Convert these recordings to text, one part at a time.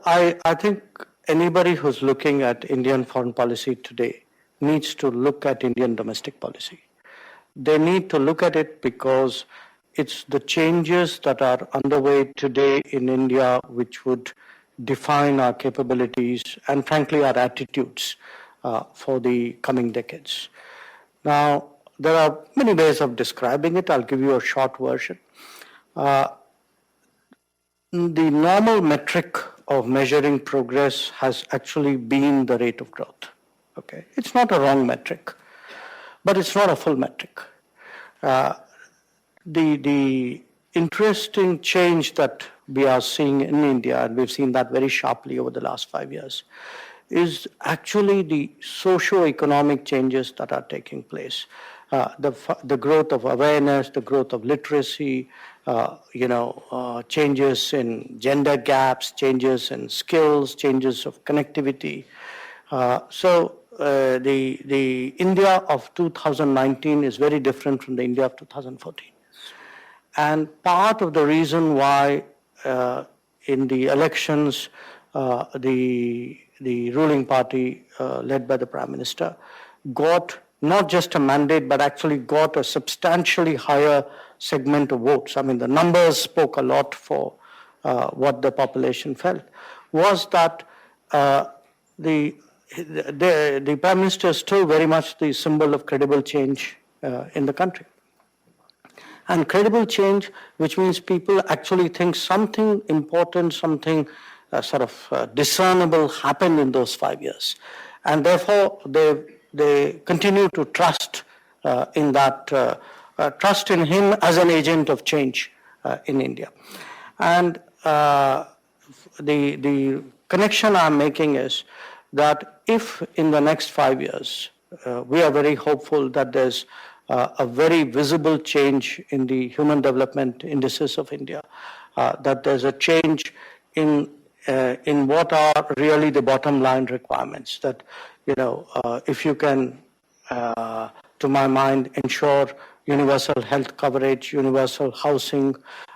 I think anybody who's looking at Indian foreign policy today needs to look at Indian domestic policy. They need to look at it because it's the changes that are underway today in India which would define our capabilities and, frankly, our attitudes for the coming decades. Now, there are many ways of describing it. I'll give you a short version. The normal metric of measuring progress has actually been the rate of growth. Okay, it's not a wrong metric, but it's not a full metric. The interesting change that we are seeing in India, and we've seen that very sharply over the last 5 years, is actually the socio-economic changes that are taking place. The growth of awareness, the growth of literacy, changes in gender gaps, changes in skills, changes of connectivity. The India of 2019 is very different from the India of 2014. And part of the reason why in the elections, the ruling party led by the Prime Minister got not just a mandate, but actually got a substantially higher segment of votes. I mean, the numbers spoke a lot for what the population felt, was that the Prime Minister is still very much the symbol of credible change in the country. And credible change, which means people actually think something important, something discernible happened in those 5 years. And therefore, they continue to trust in that, trust in him as an agent of change in India. And the connection I'm making is that if in the next 5 years, we are very hopeful that there's a very visible change in the human development indices of India, that there's a change in what are really the bottom line requirements, that if you can, to my mind, ensure universal health coverage, universal housing,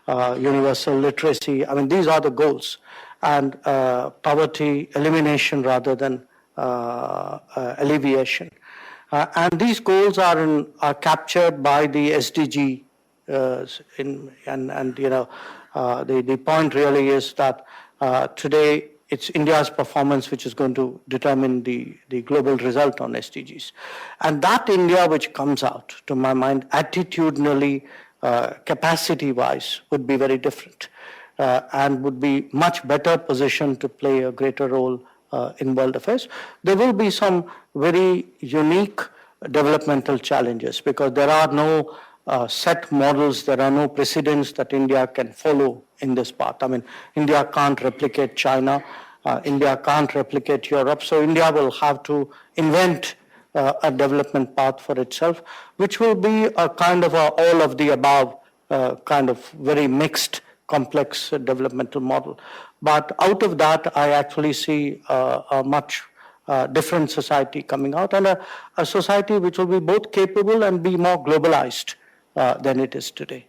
universal literacy. I mean, these are the goals. And poverty elimination rather than alleviation. And these goals are captured by the SDG. The point really is that today it's India's performance which is going to determine the global result on SDGs. And that India which comes out, to my mind, attitudinally, capacity-wise, would be very different and would be much better positioned to play a greater role in world affairs. There will be some very unique developmental challenges because there are no set models, there are no precedents that India can follow in this path. I mean, India can't replicate China, India can't replicate Europe, so India will have to invent a development path for itself, which will be a kind of all of the above kind of very mixed, complex developmental model. But out of that, I actually see a much different society coming out, and a society which will be both capable and be more globalized than it is today.